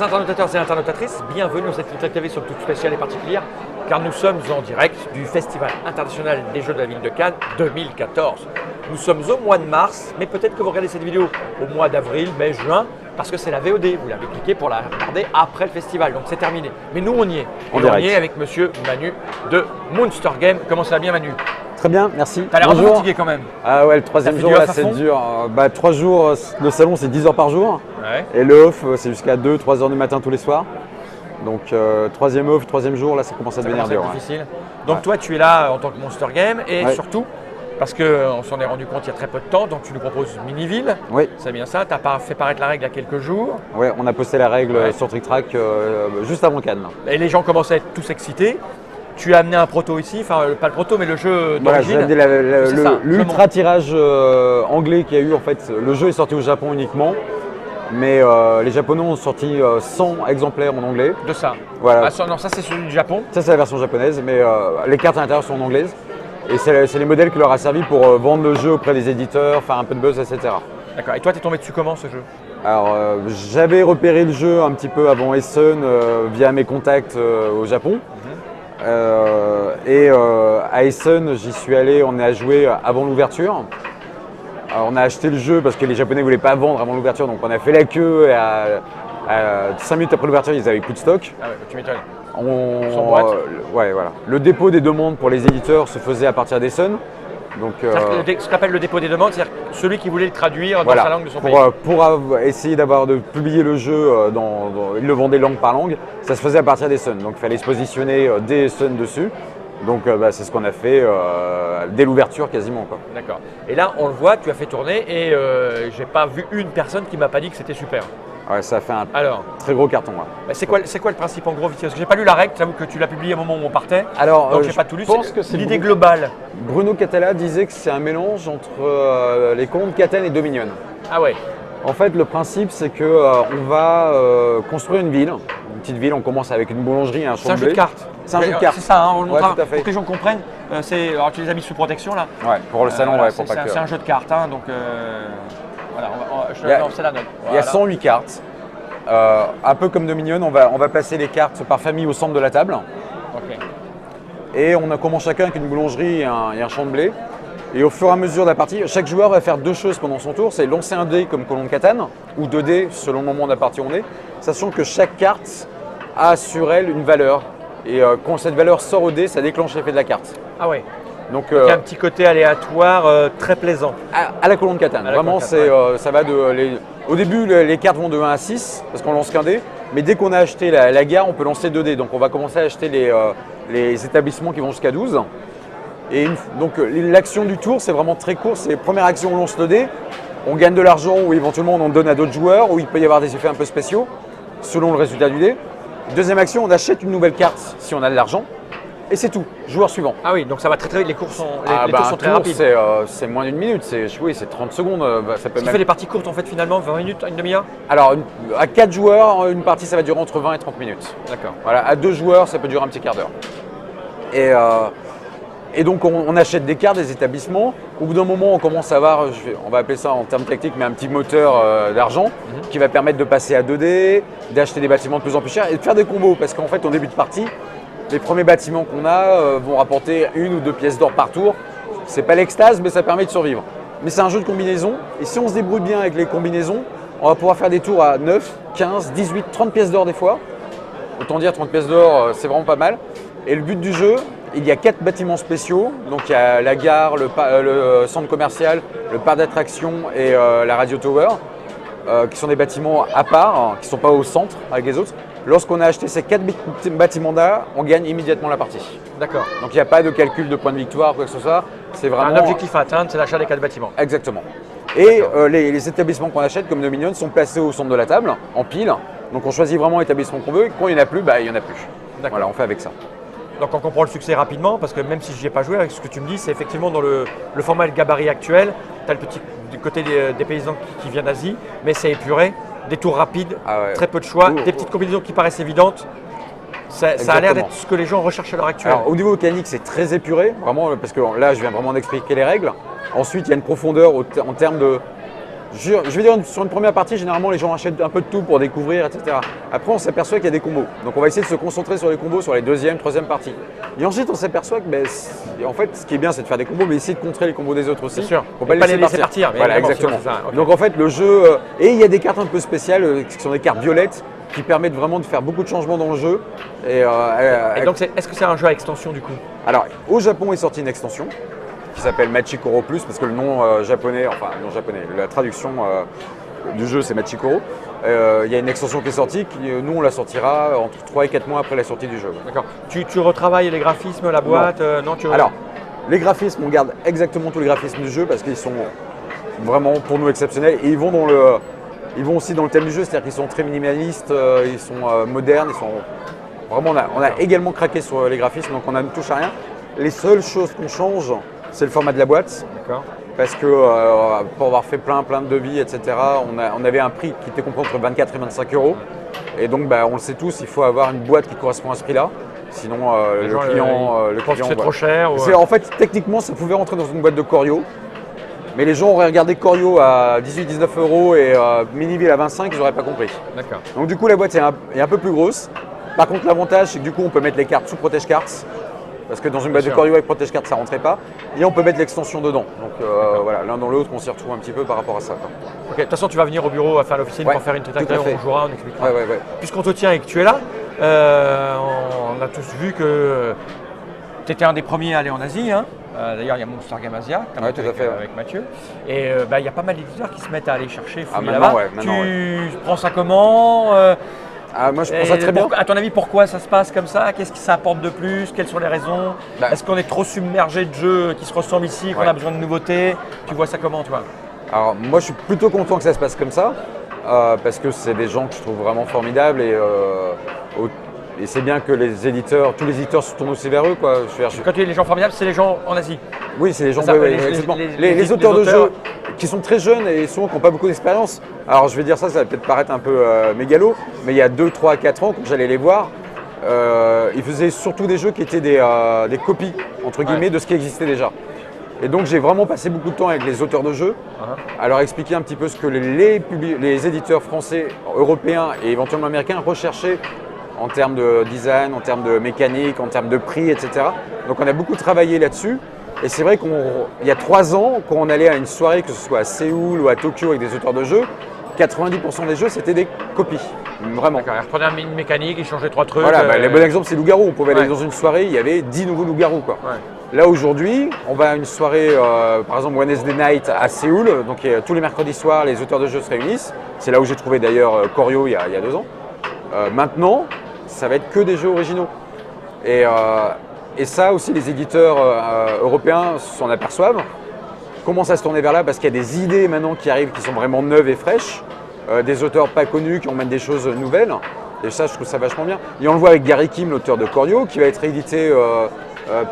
Chers internautateurs et internautatrices, bienvenue dans cette Culture TV sur toute spéciale et particulière, car nous sommes en direct du Festival international des Jeux de la Ville de Cannes 2014. Nous sommes au mois de mars, mais peut-être que vous regardez cette vidéo au mois d'avril, mai, juin, parce que c'est la VOD. Vous l'avez cliqué pour la regarder après le festival, donc c'est terminé. Mais nous, on y est. On y est avec monsieur Manu de Monster Game. Comment ça va bien, Manu? Très bien, merci. T'as l'air un peu fatigué quand même. Ah ouais, le troisième jour, là, c'est dur. 3 jours, le salon, c'est 10 heures par jour. Ouais. Et le off, c'est jusqu'à 2-3 heures du matin tous les soirs. Donc, troisième off, troisième jour, là, ça commence à devenir dur. Difficile. Donc, toi, tu es là en tant que Monster Game et surtout, parce qu'on s'en est rendu compte il y a très peu de temps, donc tu nous proposes Miniville. Oui. C'est bien ça. Tu as fait paraître la règle il y a quelques jours. Oui, on a posté la règle sur Trick Track juste avant Cannes. Et les gens commencent à être tous excités. Tu as amené un proto ici, enfin pas le proto mais le jeu d'origine. J'ai amené l'ultra tirage anglais qu'il y a eu en fait. Le jeu est sorti au Japon uniquement, mais les Japonais ont sorti 100 exemplaires en anglais. De ça. Voilà. Ah, non, ça c'est celui du Japon. Ça c'est la version japonaise, mais les cartes à l'intérieur sont en anglaise. Et c'est les modèles qui leur a servi pour vendre le jeu auprès des éditeurs, faire un peu de buzz, etc. D'accord. Et toi, tu es tombé dessus comment ce jeu? Alors, j'avais repéré le jeu un petit peu avant Essen via mes contacts au Japon. À Essen, j'y suis allé, on a joué avant l'ouverture. On a acheté le jeu parce que les Japonais ne voulaient pas vendre avant l'ouverture, donc on a fait la queue et à 5 minutes après l'ouverture, ils n'avaient plus de stock. Ah ouais, tu m'étonnes. Ouais, voilà. Le dépôt des demandes pour les éditeurs se faisait à partir d'Essen. Donc, ce qu'on appelle le dépôt des demandes, c'est-à-dire celui qui voulait le traduire dans sa langue de son pays. Pour essayer de publier le jeu, il le vendait langue par langue, ça se faisait à partir d'Essen. Donc il fallait se positionner dès Essen dessus. Donc c'est ce qu'on a fait dès l'ouverture quasiment. D'accord. Et là, on le voit, tu as fait tourner et j'ai pas vu une personne qui m'a pas dit que c'était super. Ouais, ça a fait un très gros carton. Ouais. C'est quoi le principe en gros, Parce que j'ai pas lu la règle, j'avoue que tu l'as publié au moment où on partait. Alors, donc j'ai pas tout lu. Je pense que c'est l'idée globale. Bruno Catala disait que c'est un mélange entre les contes Catane et Dominion. Ah ouais. En fait, le principe, c'est qu'on va construire une petite ville. On commence avec une boulangerie et un champ de blé. C'est un jeu de cartes. C'est un jeu de cartes. C'est ça, on le montre tout à fait. pour que les gens comprennent. Alors tu les as mis sous protection là. Ouais, pour le salon, pour pas que. C'est un jeu de cartes, donc voilà. Je lance la note. Il y a 108 cartes. Un peu comme Dominion, on va placer les cartes par famille au centre de la table. Ok. Et on commence chacun avec une boulangerie et un champ de blé. Et au fur et à mesure de la partie, chaque joueur va faire deux choses pendant son tour. C'est lancer un dé comme colon de Catane, ou 2 dés selon le moment de la partie où on est, sachant que chaque carte a sur elle une valeur. Et quand cette valeur sort au dé, ça déclenche l'effet de la carte. Ah ouais. Donc il y a un petit côté aléatoire très plaisant. À la colon de Catane. Vraiment, ça va au début, les cartes vont de 1 à 6, parce qu'on lance qu'un dé. Mais dès qu'on a acheté la gare, on peut lancer 2 dés. Donc on va commencer à acheter les établissements qui vont jusqu'à 12. Et donc l'action du tour, c'est vraiment très court. C'est première action, on lance le dé, on gagne de l'argent ou éventuellement on en donne à d'autres joueurs, ou il peut y avoir des effets un peu spéciaux selon le résultat du dé. Deuxième action, on achète une nouvelle carte si on a de l'argent. Et c'est tout, joueur suivant. Ah oui, donc ça va très très vite, les cours sont, tours sont très rapides. C'est moins d'une minute, c'est 30 secondes. Ça peut fait des parties courtes en fait finalement, 20 minutes, une demi-heure? Alors à 4 joueurs, une partie ça va durer entre 20 et 30 minutes. D'accord. Voilà, à 2 joueurs, ça peut durer un petit quart d'heure. Et donc on achète des cartes, des établissements. Au bout d'un moment, on commence à avoir, on va appeler ça en termes tactiques, mais un petit moteur d'argent qui va permettre de passer à 2D, d'acheter des bâtiments de plus en plus chers et de faire des combos. Parce qu'en fait, en début de partie, les premiers bâtiments qu'on a vont rapporter 1 ou 2 pièces d'or par tour. C'est pas l'extase, mais ça permet de survivre. Mais c'est un jeu de combinaison. Et si on se débrouille bien avec les combinaisons, on va pouvoir faire des tours à 9, 15, 18, 30 pièces d'or des fois. Autant dire 30 pièces d'or, c'est vraiment pas mal. Et le but du jeu, il y a 4 bâtiments spéciaux. Donc il y a la gare, le centre commercial, le parc d'attractions et la radio tower, qui sont des bâtiments à part, qui ne sont pas au centre avec les autres. Lorsqu'on a acheté ces 4 bâtiments-là, on gagne immédiatement la partie. D'accord. Donc il n'y a pas de calcul de points de victoire, quoi que ce soit. C'est vraiment un objectif à atteindre, c'est l'achat des 4 bâtiments. Exactement. Et les établissements qu'on achète, comme Dominion, sont placés au centre de la table, en pile. Donc on choisit vraiment l'établissement qu'on veut. Et quand il n'y en a plus, il n'y en a plus. Voilà, on fait avec ça. Donc on comprend le succès rapidement, parce que même si je n'y ai pas joué, avec ce que tu me dis, c'est effectivement dans le format et le gabarit actuel. Tu as le petit côté des paysans qui viennent d'Asie, mais c'est épuré. Des tours rapides, très peu de choix, des petites combinaisons qui paraissent évidentes. Ça a l'air d'être ce que les gens recherchent à l'heure actuelle. Alors, au niveau mécanique, c'est très épuré, vraiment, parce que là, je viens vraiment d'expliquer les règles. Ensuite, il y a une profondeur en termes Je vais dire, sur une première partie, généralement, les gens achètent un peu de tout pour découvrir, etc. Après, on s'aperçoit qu'il y a des combos. Donc, on va essayer de se concentrer sur les combos sur les deuxième, troisième parties. Et ensuite, on s'aperçoit que, en fait, ce qui est bien, c'est de faire des combos, mais essayer de contrer les combos des autres aussi. Bien sûr. Faut pas les laisser partir. Voilà, exactement. Ça, okay. Donc, en fait, le jeu. Et il y a des cartes un peu spéciales, qui sont des cartes violettes, qui permettent vraiment de faire beaucoup de changements dans le jeu. Et donc, est-ce que c'est un jeu à extension du coup? Alors, au Japon est sortie une extension qui s'appelle Machikoro Plus, parce que le nom japonais, enfin, non japonais, la traduction du jeu c'est Machikoro. Il y a une extension qui est sortie, nous on la sortira entre 3 et 4 mois après la sortie du jeu. D'accord. Tu retravailles les graphismes, la boîte? Non, Alors, les graphismes, on garde exactement tous les graphismes du jeu parce qu'ils sont vraiment pour nous exceptionnels et ils vont aussi dans le thème du jeu, c'est-à-dire qu'ils sont très minimalistes, ils sont modernes, ils sont vraiment. On a également craqué sur les graphismes, donc on ne touche à rien. Les seules choses qu'on change, c'est le format de la boîte. D'accord. Parce que pour avoir fait plein de devis, etc., on avait un prix qui était compris entre 24 et 25 euros. Et donc, on le sait tous, il faut avoir une boîte qui correspond à ce prix-là. Sinon, le client c'est trop cher. En fait, techniquement, ça pouvait rentrer dans une boîte de Corio. Mais les gens auraient regardé Corio à 18-19 euros et Miniville à 25, ils n'auraient pas compris. D'accord. Donc, du coup, la boîte est un peu plus grosse. Par contre, l'avantage, c'est que du coup, on peut mettre les cartes sous Protège Cartes. Parce que dans une boîte de Corio avec Protège Cartes, ça ne rentrait pas. Et on peut mettre l'extension dedans. Donc voilà, l'un dans l'autre, on s'y retrouve un petit peu par rapport à ça. Ok, de toute façon, tu vas venir au bureau à faire l'officine pour faire une tête à tête, on jouera, on expliquera. Ouais. Puisqu'on te tient et que tu es là, on a tous vu que tu étais un des premiers à aller en Asie. Hein. D'ailleurs, il y a Monster Game Asia avec Mathieu. Et il y a pas mal d'éditeurs qui se mettent à aller chercher, fouiller là-bas. Tu prends ça comment moi je pense ça très bien. À ton avis, pourquoi ça se passe comme ça? Qu'est-ce que ça apporte de plus? Quelles sont les raisons? Est-ce qu'on est trop submergé de jeux qui se ressemblent ici, qu'on a besoin de nouveautés? Tu vois ça comment, toi? Alors moi je suis plutôt content que ça se passe comme ça, parce que c'est des gens que je trouve vraiment formidables et c'est bien que tous les éditeurs se tournent aussi vers eux. Quoi. Quand tu dis les gens formidables, c'est les gens en Asie? Oui, c'est les gens, les auteurs de jeux qui sont très jeunes et souvent qui n'ont pas beaucoup d'expérience. Alors je vais dire ça va peut-être paraître un peu mégalo, mais il y a 2, 3, 4 ans, quand j'allais les voir, ils faisaient surtout des jeux qui étaient des copies, entre guillemets, de ce qui existait déjà. Et donc j'ai vraiment passé beaucoup de temps avec les auteurs de jeux, à leur expliquer un petit peu ce que les éditeurs français, européens et éventuellement américains recherchaient en termes de design, en termes de mécanique, en termes de prix, etc. Donc on a beaucoup travaillé là-dessus. Et c'est vrai qu'il y a 3 ans, quand on allait à une soirée, que ce soit à Séoul ou à Tokyo avec des auteurs de jeux, 90% des jeux c'était des copies. Vraiment. Ils reprenaient une mécanique, ils changeaient 3 trucs. Voilà, le bon exemple c'est Loup-Garou. On pouvait aller dans une soirée, il y avait 10 nouveaux Loup-Garou. Là aujourd'hui, on va à une soirée, par exemple Wednesday Night à Séoul, donc tous les mercredis soirs, les auteurs de jeux se réunissent. C'est là où j'ai trouvé d'ailleurs Corio il y a 2 ans. Maintenant, ça va être que des jeux originaux. Et ça aussi, les éditeurs européens s'en aperçoivent, commencent à se tourner vers là parce qu'il y a des idées maintenant qui arrivent qui sont vraiment neuves et fraîches, des auteurs pas connus qui emmènent des choses nouvelles. Et ça, je trouve ça vachement bien. Et on le voit avec Gary Kim, l'auteur de Corio, qui va être édité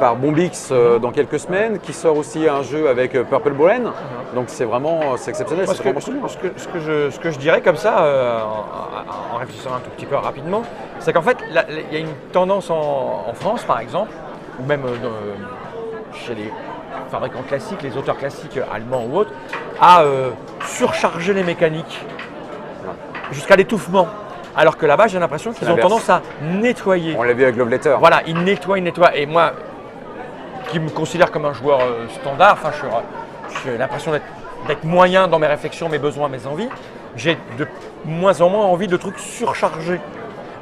par Bombix dans quelques semaines, qui sort aussi un jeu avec Purple Brain. Donc c'est exceptionnel. Moi, ce que je dirais comme ça, en réfléchissant un tout petit peu rapidement, c'est qu'en fait, il y a une tendance en France, par exemple, ou même chez les fabricants classiques, les auteurs classiques allemands ou autres, à surcharger les mécaniques jusqu'à l'étouffement. Alors que là-bas, j'ai l'impression qu'ils ont tendance à nettoyer. On l'a vu avec Love Letter. Voilà, ils nettoient. Et moi, qui me considère comme un joueur standard, j'ai l'impression d'être moyen dans mes réflexions, mes besoins, mes envies, j'ai de moins en moins envie de trucs surchargés.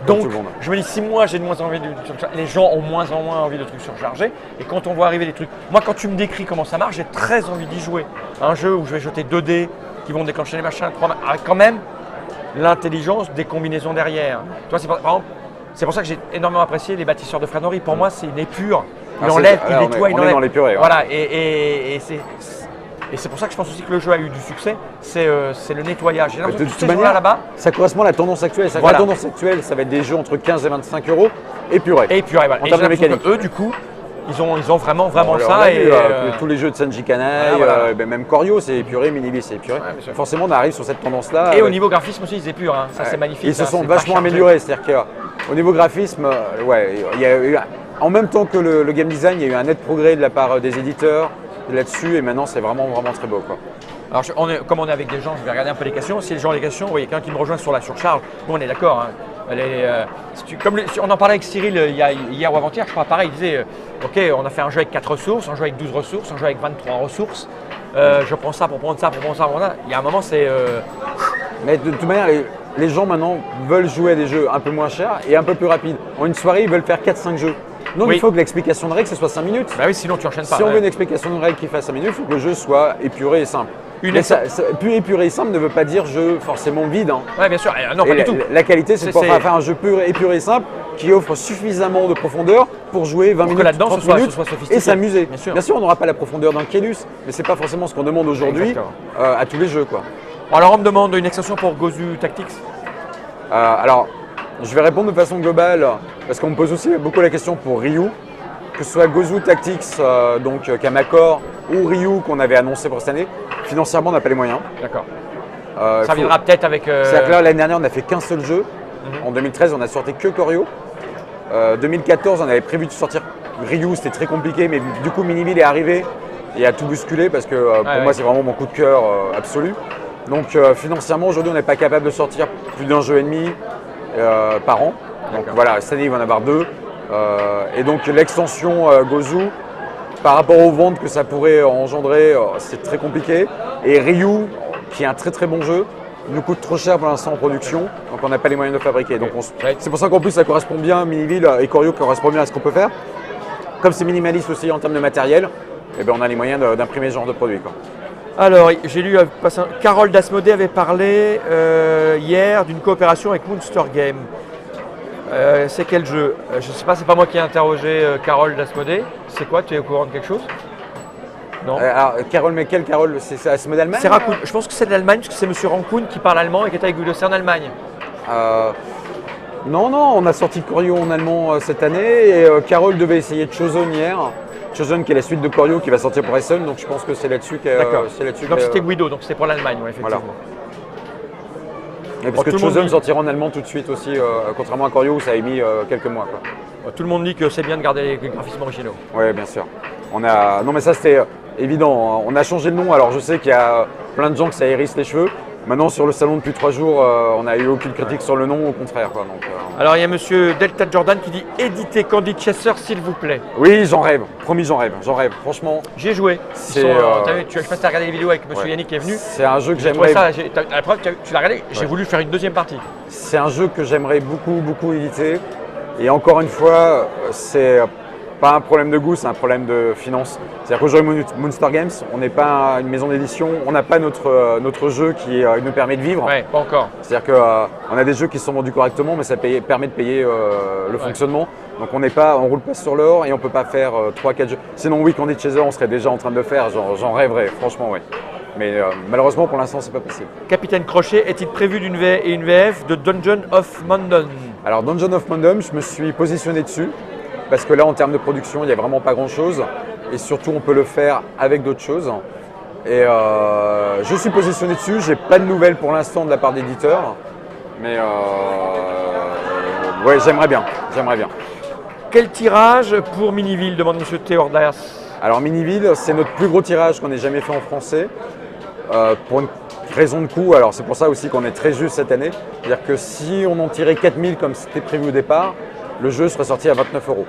Donc, je me dis, si moi j'ai de moins en moins envie de trucs surchargés, les gens ont moins en moins envie de trucs surchargés. Et quand on voit arriver des trucs… Moi, quand tu me décris comment ça marche, j'ai très envie d'y jouer. Un jeu où je vais jeter 2 dés qui vont déclencher les machins, 3 avec quand même l'intelligence des combinaisons derrière. Tu vois, c'est pour ça que j'ai énormément apprécié les bâtisseurs de Flannery. Pour moi, c'est une épure. Il enlève, il nettoie, il enlève. Dans l'épuré, voilà, et c'est pour ça que je pense aussi que le jeu a eu du succès. C'est le nettoyage. De toute manière, là-bas, ça correspond à la tendance actuelle. La tendance actuelle, ça va être des jeux entre 15 et 25 euros épurés. Voilà. En termes de mécanique. Eux, du coup, ils ont vraiment ça. Tous les jeux de Sanji Kanai, même Corio, c'est épuré, Miniville, c'est épuré. Forcément, on arrive sur cette tendance-là. Et au niveau graphisme aussi, ils épurent. Ça, c'est magnifique. Ils se sont vachement améliorés. C'est-à-dire qu'au niveau graphisme, il y a eu, en même temps que le game design, il y a eu un net progrès de la part des éditeurs là-dessus. Et maintenant, c'est vraiment très beau. Alors, comme on est avec des gens, je vais regarder un peu les questions. Si les gens ont des questions, il y a quelqu'un qui me rejoint sur la surcharge. Nous, on est d'accord. Hein. On en parlait avec Cyril hier ou avant-hier, je crois, pareil, il disait ok, on a fait un jeu avec 4 ressources, un jeu avec 12 ressources, un jeu avec 23 ressources. Je prends ça pour prendre ça, pour prendre ça, pour prendre ça. Il y a un moment, c'est. Mais de toute manière, les gens maintenant veulent jouer à des jeux un peu moins chers et un peu plus rapides. En une soirée, ils veulent faire 4-5 jeux. Donc il faut que l'explication de règles, ce soit 5 minutes. Bah oui, sinon tu enchaînes pas. Si on veut une explication de règles qui fasse 5 minutes, il faut que le jeu soit épuré et simple. Plus épuré et simple ne veut pas dire jeu forcément vide. Hein. Oui, bien sûr. Non, pas du tout. La qualité, c'est de pouvoir faire un jeu épuré et simple qui offre suffisamment de profondeur pour jouer 20 minutes, là-dedans, 30 minutes et s'amuser. Bien sûr, on n'aura pas la profondeur d'un Kélus, mais ce n'est pas forcément ce qu'on demande aujourd'hui à tous les jeux. Quoi. Alors, on me demande une extension pour Gozu Tactics. Alors, je vais répondre de façon globale parce qu'on me pose aussi beaucoup la question pour Ryu. Que ce soit Gozu Tactics, donc Kamakor, ou Ryu qu'on avait annoncé pour cette année, financièrement on n'a pas les moyens. D'accord. Ça viendra peut-être avec. C'est-à-dire que là, l'année dernière, on n'a fait qu'un seul jeu. En 2013, on n'a sorti que Koryo. 2014, on avait prévu de sortir Ryu, c'était très compliqué, mais du coup, Miniville est arrivé et a tout bousculé parce que pour moi, c'est vraiment mon coup de cœur absolu. Donc, financièrement, aujourd'hui, on n'est pas capable de sortir plus d'un jeu et demi par an. Donc voilà, cette année, il va en avoir 2. Et donc l'extension Gozu, par rapport aux ventes que ça pourrait engendrer, c'est très compliqué. Et Ryu, qui est un très très bon jeu, nous coûte trop cher pour l'instant en production, donc on n'a pas les moyens de fabriquer. Donc c'est pour ça qu'en plus ça correspond bien, Miniville et Koryo correspond bien à ce qu'on peut faire. Comme c'est minimaliste aussi en termes de matériel, eh bien, on a les moyens d'imprimer ce genre de produit. Quoi. Alors, j'ai lu, Carole Dasmodé avait parlé hier d'une coopération avec Monster Game. C'est quel jeu? Je ne sais pas, c'est pas moi qui ai interrogé Carole Dasmodé. C'est quoi? Tu es au courant de quelque chose? Non. Alors, Carole, mais quelle Carole? C'est Dasmodé d'Allemagne? C'est Raccoon. Je pense que c'est de l'Allemagne, parce que c'est Monsieur Raccoon qui parle allemand et qui est avec Guido en Allemagne. Non, on a sorti Koryo en allemand cette année et Carole devait essayer de Chosen hier. Chosen qui est la suite de Koryo qui va sortir pour Essen, donc je pense que c'est là-dessus qu'elle. D'accord. Donc c'était Guido, donc c'était pour l'Allemagne, ouais, effectivement. Voilà. Et parce que Chosen sortira en allemand tout de suite aussi, contrairement à Koryo où ça a mis quelques mois. Quoi. Tout le monde dit que c'est bien de garder les graphismes originaux. Oui, bien sûr. Non, mais ça c'était évident. On a changé le nom, alors je sais qu'il y a plein de gens que ça hérisse les cheveux. Maintenant, sur le salon depuis 3 jours, on n'a eu aucune critique sur le nom, au contraire. Quoi, donc, Alors, il y a monsieur Delta Jordan qui dit « Éditez Candy Chaser, s'il vous plaît ». Oui, j'en rêve. Promis, j'en rêve. Franchement. J'ai joué. Je sais pas si tu as regardé les vidéos avec monsieur Yannick qui est venu. C'est un jeu que j'aimerais. La preuve, tu l'as regardé, j'ai voulu faire une deuxième partie. C'est un jeu que j'aimerais beaucoup éditer. Et encore une fois, c'est pas un problème de goût, c'est un problème de finance. C'est-à-dire qu'aujourd'hui, Monster Games, on n'est pas une maison d'édition, on n'a pas notre jeu qui nous permet de vivre. Ouais, pas encore. C'est-à-dire qu'on a des jeux qui sont vendus correctement, mais ça permet de payer le fonctionnement. Donc on ne roule pas sur l'or et on ne peut pas faire 3-4 jeux. Sinon oui, Candy Chaser, on serait déjà en train de le faire, j'en rêverais, franchement oui. Mais malheureusement pour l'instant c'est pas possible. Capitaine Crochet, est-il prévu d'une VF de Dungeon of Mandom? Alors Dungeon of Mandom, je me suis positionné dessus. Parce que là, en termes de production, il n'y a vraiment pas grand-chose. Et surtout, on peut le faire avec d'autres choses. Et je suis positionné dessus. Je n'ai pas de nouvelles pour l'instant de la part d'éditeurs. Mais ouais, j'aimerais bien. Quel tirage pour Miniville, demande M. Théordas? Alors Miniville, c'est notre plus gros tirage qu'on ait jamais fait en français. Pour une raison de coût, alors c'est pour ça aussi qu'on est très juste cette année. C'est-à-dire que si on en tirait 4000 comme c'était prévu au départ, le jeu serait sorti à 29 €.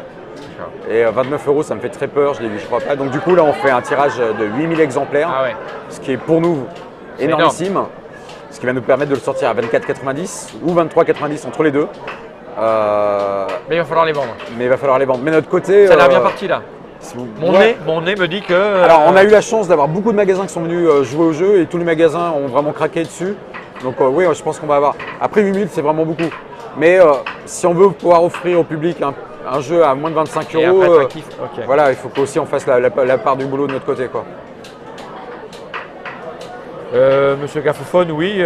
Et 29 €, ça me fait très peur, je crois pas. Donc du coup, là, on fait un tirage de 8000 exemplaires, ce qui est pour nous énormissime. Ce qui va nous permettre de le sortir à 24,90 ou 23,90 entre les deux. Mais il va falloir les vendre. Mais notre côté… Ça a l'air bien parti là. Mon nez me dit que… Alors, on a eu la chance d'avoir beaucoup de magasins qui sont venus jouer au jeu et tous les magasins ont vraiment craqué dessus. Donc oui, je pense qu'on va avoir… Après 8000, c'est vraiment beaucoup. Mais si on veut pouvoir offrir au public un jeu à moins de 25 €, voilà, il faut qu'aussi on fasse la part du boulot de notre côté. Quoi. Monsieur Gafophone, oui,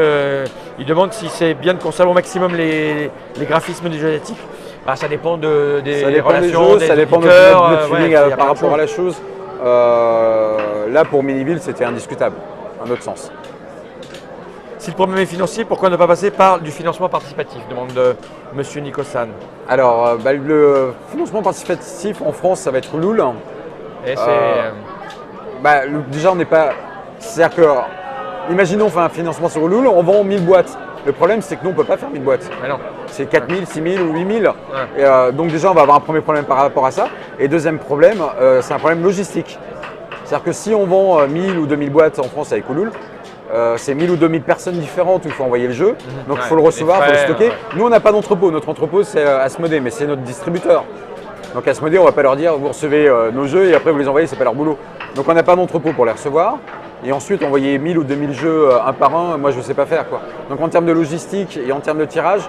il demande si c'est bien de conserver au maximum les graphismes des jeux asiatiques. Bah, ça dépend des relations, ça dépend de notre feeling par rapport à la chose. Là, pour Miniville, c'était indiscutable, à notre sens. Si le problème est financier, pourquoi ne pas passer par du financement participatif, demande M. Nicosan. Alors, le financement participatif en France, ça va être Ulule. Et déjà, on n'est pas… C'est-à-dire imaginons on fait un financement sur Ulule, on vend 1000 boîtes. Le problème, c'est que nous, on ne peut pas faire 1000 boîtes. Mais non. C'est 4000, 6000 ou 8000. Ouais. Et, donc déjà, on va avoir un premier problème par rapport à ça. Et deuxième problème, c'est un problème logistique. C'est-à-dire que si on vend 1000 ou 2000 boîtes en France avec Ulule, c'est 1000 ou 2000 personnes différentes où il faut envoyer le jeu. Donc il faut le recevoir, il faut le stocker. Ouais. Nous, on n'a pas d'entrepôt. Notre entrepôt, c'est Asmodée, mais c'est notre distributeur. Donc Asmodée, on ne va pas leur dire vous recevez nos jeux et après vous les envoyez, c'est pas leur boulot. Donc on n'a pas d'entrepôt pour les recevoir. Et ensuite, envoyer 1000 ou 2000 jeux un par un, moi je ne sais pas faire, quoi. Donc en termes de logistique et en termes de tirage,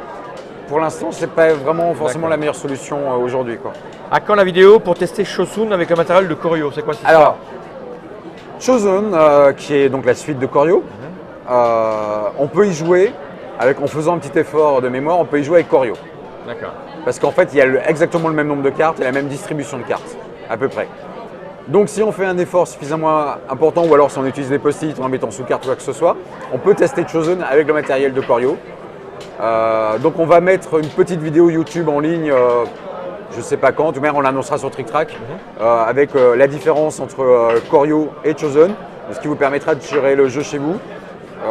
pour l'instant, ce n'est pas vraiment forcément la meilleure solution aujourd'hui, quoi. À quand la vidéo pour tester Chosun avec le matériel de Corio? C'est quoi cette Alors, Chosun, qui est donc la suite de Corio, on peut y jouer, en faisant un petit effort de mémoire, on peut y jouer avec Corio. D'accord. Parce qu'en fait, il y a exactement le même nombre de cartes et la même distribution de cartes, à peu près. Donc si on fait un effort suffisamment important, ou alors si on utilise des post-it en mettant sous carte ou quoi que ce soit, on peut tester Chosun avec le matériel de Corio. Donc on va mettre une petite vidéo YouTube en ligne, je ne sais pas quand, tout de même on l'annoncera sur TrickTrack, avec la différence entre Corio et Chosun, ce qui vous permettra de gérer le jeu chez vous.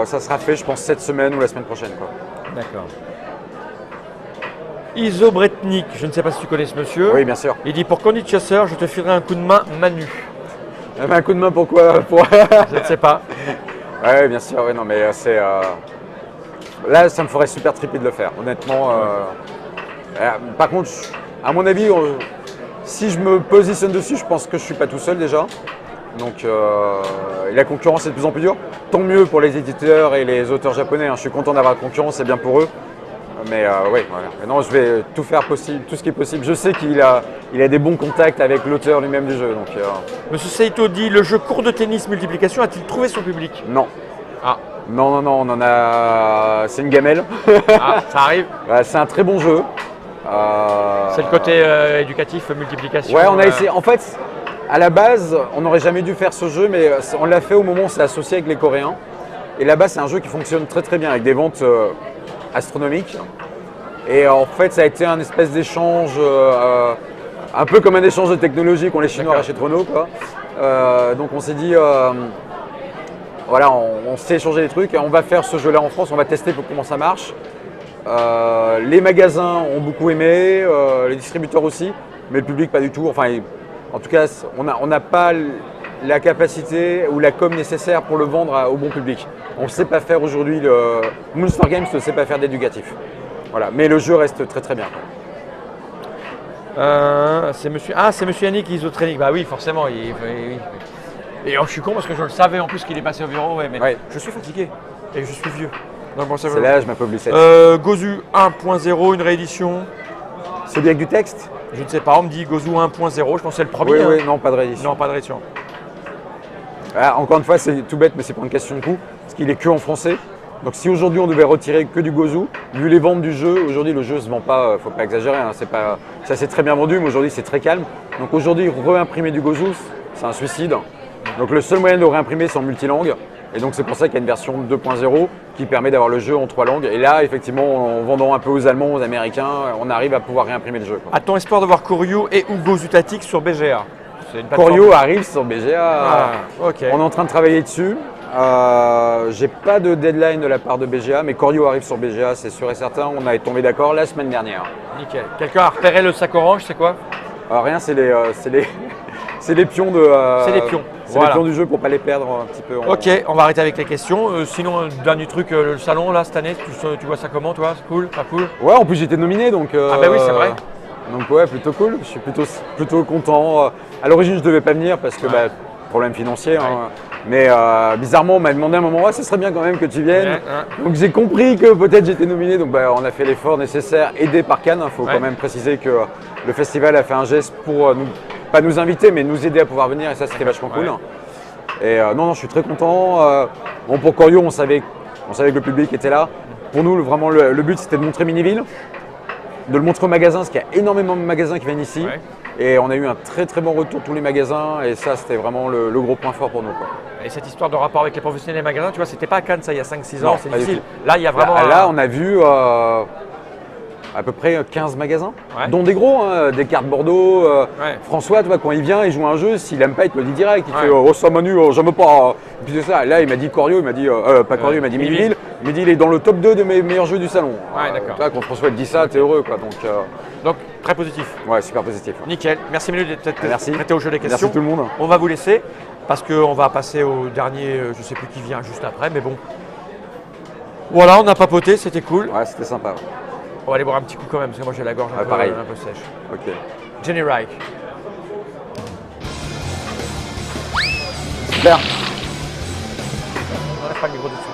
Ça sera fait, je pense, cette semaine ou la semaine prochaine, quoi. D'accord. Isobretnik, je ne sais pas si tu connais ce monsieur. Oui, bien sûr. Il dit pour Candy Chasseur, je te filerai un coup de main Manu. Un coup de main, pourquoi Je ne sais pas. Oui, bien sûr, oui, non, mais c'est. Là, ça me ferait super triper de le faire, honnêtement. Par contre, à mon avis, si je me positionne dessus, je pense que je ne suis pas tout seul déjà. Donc, et la concurrence est de plus en plus dure. Tant mieux pour les éditeurs et les auteurs japonais, hein. Je suis content d'avoir la concurrence, c'est bien pour eux. Mais oui, voilà. Maintenant, je vais tout faire possible, tout ce qui est possible. Je sais qu'il a des bons contacts avec l'auteur lui-même du jeu. Donc, Monsieur Saito dit le jeu court de tennis multiplication a-t-il trouvé son public? non. Ah, Non, on en a. C'est une gamelle. ça arrive. C'est un très bon jeu. C'est le côté éducatif, multiplication. Ouais, on a essayé. En fait, à la base, on n'aurait jamais dû faire ce jeu, mais on l'a fait au moment où on s'est associé avec les Coréens. Et là-bas, c'est un jeu qui fonctionne très très bien avec des ventes astronomiques. Et en fait, ça a été un espèce d'échange, un peu comme un échange de technologie qu'ont les Chinois rachètent Renault, quoi. Donc on s'est dit, voilà, on s'est échangé des trucs et on va faire ce jeu-là en France, on va tester pour comment ça marche. Les magasins ont beaucoup aimé, les distributeurs aussi, mais le public pas du tout. Enfin, en tout cas, on n'a pas la capacité ou la com nécessaire pour le vendre au bon public. On ne sait pas faire aujourd'hui, Moonstar Games ne sait pas faire d'éducatif. Voilà, mais le jeu reste très très bien. C'est monsieur Yannick Isotrenic. Bah oui, forcément. Et je suis con parce que je le savais en plus qu'il est passé au bureau. Ouais, mais Ouais. je suis fatigué et je suis vieux. Donc bon, ça C'est l'âge, ma pauvre Lucette. Gozu 1.0, une réédition. Celui avec du texte? Je ne sais pas, on me dit Gozu 1.0, je pense que c'est le premier. Oui, hein. oui, non, pas de réédition. Non, pas de réédition. Ah, encore une fois, c'est tout bête, mais c'est pas une question de coût, parce qu'il est que en français. Donc si aujourd'hui on devait retirer que du Gozu, vu les ventes du jeu, aujourd'hui le jeu se vend pas, faut pas exagérer, hein, ça s'est très bien vendu, mais aujourd'hui c'est très calme. Donc aujourd'hui, réimprimer du Gozu, c'est un suicide. Donc le seul moyen de réimprimer, c'est en multilangue. Et donc c'est pour ça qu'il y a une version 2.0 qui permet d'avoir le jeu en 3 langues. Et là, effectivement, en vendant un peu aux Allemands, aux Américains, on arrive à pouvoir réimprimer le jeu, quoi. A-t-on espoir de voir Koryu et ou Gozu Tactics sur BGA? C'est une plateforme. Koryu arrive sur BGA. Ah, ok. On est en train de travailler dessus. J'ai pas de deadline de la part de BGA, mais Koryu arrive sur BGA, c'est sûr et certain. On a tombé d'accord la semaine dernière. Nickel. Quelqu'un a repéré le sac orange, c'est quoi? Rien, c'est les pions de. C'est les pions. C'est Voilà. les pions du jeu pour pas les perdre un petit peu. Ok, on va arrêter avec les questions. Sinon, dernier truc, le salon là cette année, tu vois ça comment toi? C'est cool? Pas cool? Ouais, en plus j'étais nominé donc. Ah bah oui, c'est vrai. Donc ouais, plutôt cool. Je suis plutôt content. À l'origine, je devais pas venir parce que problème financier. Ouais. Hein. Mais bizarrement, on m'a demandé à un moment, ça serait bien quand même que tu viennes. Ouais. Donc j'ai compris que peut-être j'étais nominé. Donc on a fait l'effort nécessaire, aidé par Cannes. Il faut Ouais. quand même préciser que le festival a fait un geste pour pas nous inviter, mais nous aider à pouvoir venir. Et ça, c'était vachement cool. Et non, je suis très content. Bon, pour Koryu, on savait que le public était là. Pour nous, vraiment, le but, c'était de montrer Miniville, de le montrer au magasin, parce qu'il y a énormément de magasins qui viennent ici. Ouais. Et on a eu un très très bon retour de tous les magasins. Et ça, c'était vraiment le gros point fort pour nous, quoi. Et cette histoire de rapport avec les professionnels des magasins, tu vois, c'était pas à Cannes ça il y a 5-6 ans, Non, c'est pas du difficile. tout. Là, il y a vraiment. Là, on a vu à peu près 15 magasins, Ouais. dont des gros, hein, Descartes Bordeaux. Ouais. François, tu vois, quand il vient, il joue un jeu, s'il aime pas, il te le dit direct. Il Ouais. fait oh ça Manu, j'aime pas. Et puis c'est ça. Là, il m'a dit Corio, il m'a dit pas Corio, il m'a dit Milleville. Milleville. Il m'a dit il est dans le top 2 de mes meilleurs jeux du salon. Ouais, d'accord. Tu vois, quand François te dit ça, t'es heureux quoi. Donc Donc, très positif. ouais, super positif. Nickel. Merci Manu d'être Merci. prêté au jeu des questions. Merci tout le monde. On va vous laisser parce qu'on va passer au dernier, je ne sais plus qui vient juste après, mais bon. Voilà, on a papoté, c'était cool. Ouais, c'était sympa. On va aller boire un petit coup quand même, parce que moi j'ai la gorge Ouais, pareil. un peu sèche. Ok. Jenny Reich. Super. On n'enlève pas le micro tout de suite.